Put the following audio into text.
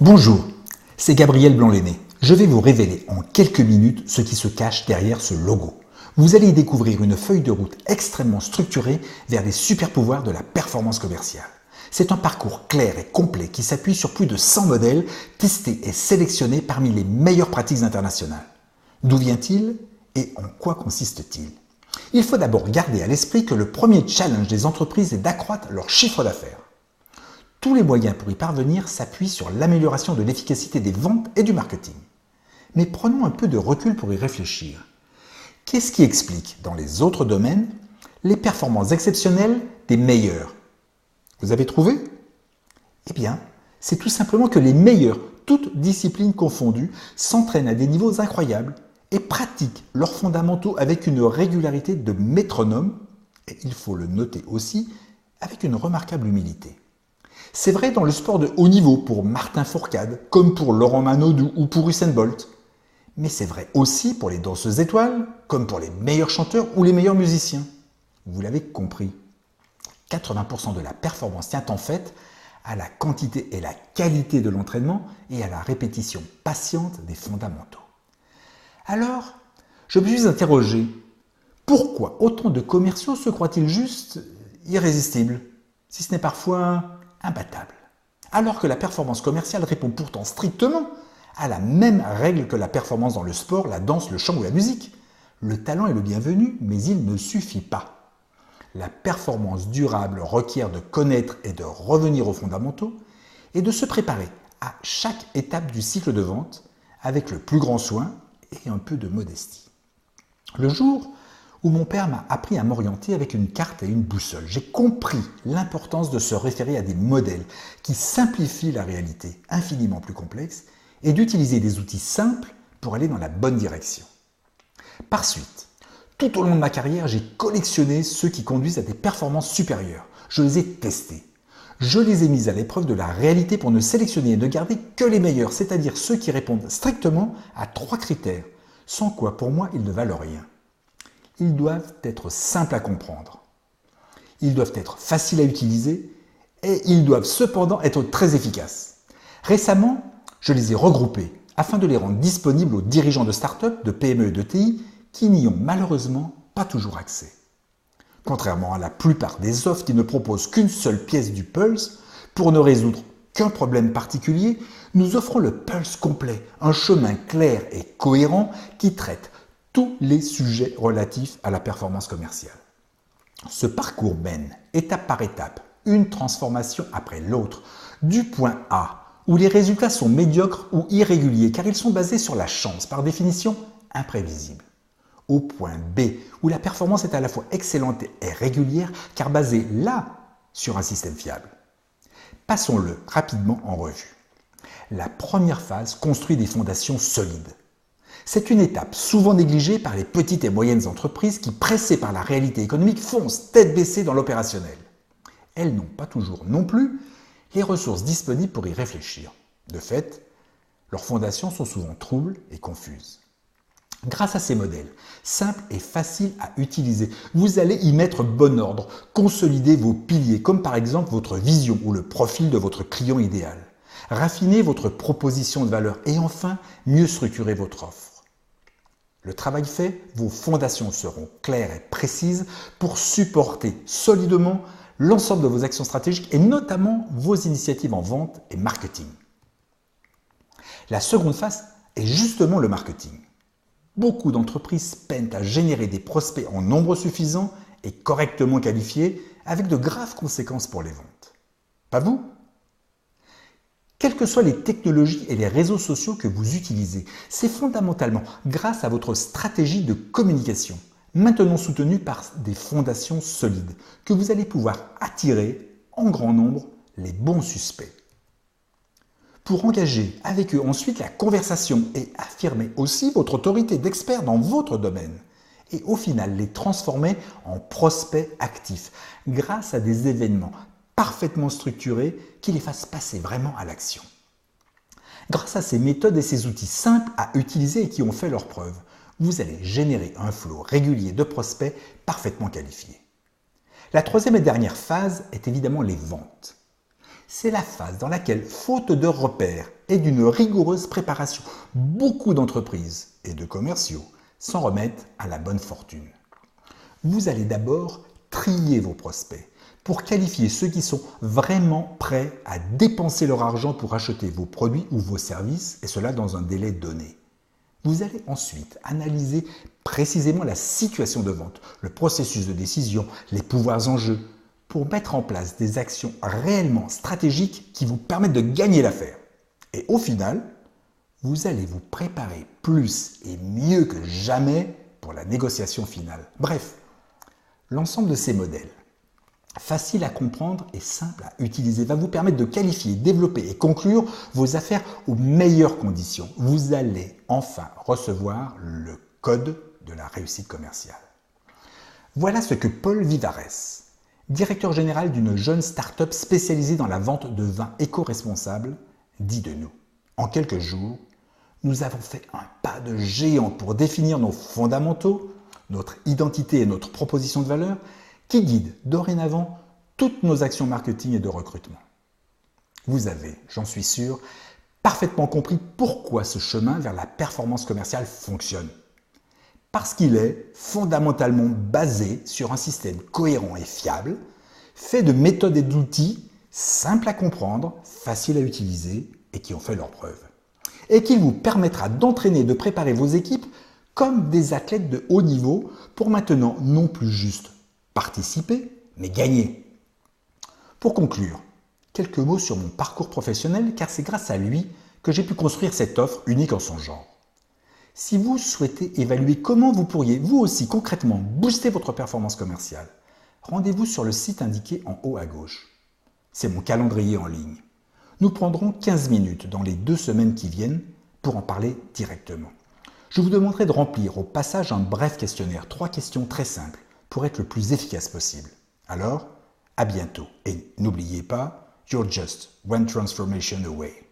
Bonjour, c'est Gabriel Blanc-Lenné. Je vais vous révéler en quelques minutes ce qui se cache derrière ce logo. Vous allez y découvrir une feuille de route extrêmement structurée vers les super pouvoirs de la performance commerciale. C'est un parcours clair et complet qui s'appuie sur plus de 100 modèles testés et sélectionnés parmi les meilleures pratiques internationales. D'où vient-il et en quoi consiste-t-il? Il faut d'abord garder à l'esprit que le premier challenge des entreprises est d'accroître leur chiffre d'affaires. Tous les moyens pour y parvenir s'appuient sur l'amélioration de l'efficacité des ventes et du marketing. Mais prenons un peu de recul pour y réfléchir. Qu'est-ce qui explique, dans les autres domaines, les performances exceptionnelles des meilleurs? Vous avez trouvé? Eh bien, c'est tout simplement que les meilleurs, toutes disciplines confondues, s'entraînent à des niveaux incroyables et pratiquent leurs fondamentaux avec une régularité de métronome, et il faut le noter aussi, avec une remarquable humilité. C'est vrai dans le sport de haut niveau pour Martin Fourcade, comme pour Laurent Manodou ou pour Usain Bolt. Mais c'est vrai aussi pour les danseuses étoiles, comme pour les meilleurs chanteurs ou les meilleurs musiciens. Vous l'avez compris, 80% de la performance tient en fait à la quantité et la qualité de l'entraînement et à la répétition patiente des fondamentaux. Alors, je me suis interrogé, pourquoi autant de commerciaux se croient-ils juste irrésistibles, si ce n'est parfois imbattable, alors que la performance commerciale répond pourtant strictement à la même règle que la performance dans le sport, la danse, le chant ou la musique. Le talent est le bienvenu, mais il ne suffit pas. La performance durable requiert de connaître et de revenir aux fondamentaux et de se préparer à chaque étape du cycle de vente avec le plus grand soin et un peu de modestie. Le jour où mon père m'a appris à m'orienter avec une carte et une boussole, j'ai compris l'importance de se référer à des modèles qui simplifient la réalité infiniment plus complexe et d'utiliser des outils simples pour aller dans la bonne direction. Par suite, tout au long de ma carrière, j'ai collectionné ceux qui conduisent à des performances supérieures. Je les ai testés. Je les ai mis à l'épreuve de la réalité pour ne sélectionner et ne garder que les meilleurs, c'est-à-dire ceux qui répondent strictement à 3 critères, sans quoi pour moi ils ne valent rien. Ils doivent être simples à comprendre. Ils doivent être faciles à utiliser et ils doivent cependant être très efficaces. Récemment, je les ai regroupés afin de les rendre disponibles aux dirigeants de start-up, de PME et de TI qui n'y ont malheureusement pas toujours accès. Contrairement à la plupart des offres qui ne proposent qu'une seule pièce du Pulse, pour ne résoudre qu'un problème particulier, nous offrons le Pulse complet, un chemin clair et cohérent qui traite tous les sujets relatifs à la performance commerciale. Ce parcours mène, étape par étape, une transformation après l'autre, du point A, où les résultats sont médiocres ou irréguliers, car ils sont basés sur la chance, par définition imprévisible, au point B, où la performance est à la fois excellente et régulière, car basée là sur un système fiable. Passons-le rapidement en revue. La première phase construit des fondations solides. C'est une étape souvent négligée par les petites et moyennes entreprises qui, pressées par la réalité économique, foncent tête baissée dans l'opérationnel. Elles n'ont pas toujours non plus les ressources disponibles pour y réfléchir. De fait, leurs fondations sont souvent troubles et confuses. Grâce à ces modèles, simples et faciles à utiliser, vous allez y mettre bon ordre, consolider vos piliers, comme par exemple votre vision ou le profil de votre client idéal. Raffiner votre proposition de valeur et enfin, mieux structurer votre offre. Le travail fait, vos fondations seront claires et précises pour supporter solidement l'ensemble de vos actions stratégiques et notamment vos initiatives en vente et marketing. La seconde phase est justement le marketing. Beaucoup d'entreprises peinent à générer des prospects en nombre suffisant et correctement qualifiés avec de graves conséquences pour les ventes. Pas vous ? Quelles que soient les technologies et les réseaux sociaux que vous utilisez, c'est fondamentalement grâce à votre stratégie de communication, maintenant soutenue par des fondations solides, que vous allez pouvoir attirer en grand nombre les bons suspects. Pour engager avec eux ensuite la conversation et affirmer aussi votre autorité d'expert dans votre domaine, et au final les transformer en prospects actifs grâce à des événements parfaitement structurés qui les fassent passer vraiment à l'action. Grâce à ces méthodes et ces outils simples à utiliser et qui ont fait leurs preuves, vous allez générer un flot régulier de prospects parfaitement qualifiés. La troisième et dernière phase est évidemment les ventes. C'est la phase dans laquelle, faute de repères et d'une rigoureuse préparation, beaucoup d'entreprises et de commerciaux s'en remettent à la bonne fortune. Vous allez d'abord trier vos prospects pour qualifier ceux qui sont vraiment prêts à dépenser leur argent pour acheter vos produits ou vos services, et cela dans un délai donné. Vous allez ensuite analyser précisément la situation de vente, le processus de décision, les pouvoirs en jeu, pour mettre en place des actions réellement stratégiques qui vous permettent de gagner l'affaire. Et au final, vous allez vous préparer plus et mieux que jamais pour la négociation finale. Bref, l'ensemble de ces modèles, facile à comprendre et simple à utiliser, va vous permettre de qualifier, développer et conclure vos affaires aux meilleures conditions. Vous allez enfin recevoir le code de la réussite commerciale. Voilà ce que Paul Vivares, directeur général d'une jeune start-up spécialisée dans la vente de vins éco-responsables, dit de nous. En quelques jours, nous avons fait un pas de géant pour définir nos fondamentaux, notre identité et notre proposition de valeur qui guident dorénavant toutes nos actions marketing et de recrutement. Vous avez, j'en suis sûr, parfaitement compris pourquoi ce chemin vers la performance commerciale fonctionne. Parce qu'il est fondamentalement basé sur un système cohérent et fiable, fait de méthodes et d'outils simples à comprendre, faciles à utiliser et qui ont fait leurs preuves. Et qu'il vous permettra d'entraîner et de préparer vos équipes comme des athlètes de haut niveau pour maintenant non plus juste participer, mais gagner. Pour conclure, quelques mots sur mon parcours professionnel car c'est grâce à lui que j'ai pu construire cette offre unique en son genre. Si vous souhaitez évaluer comment vous pourriez, vous aussi concrètement, booster votre performance commerciale, rendez-vous sur le site indiqué en haut à gauche. C'est mon calendrier en ligne. Nous prendrons 15 minutes dans les 2 semaines qui viennent pour en parler directement. Je vous demanderai de remplir au passage un bref questionnaire, 3 questions très simples pour être le plus efficace possible. Alors, à bientôt et n'oubliez pas, you're just one transformation away.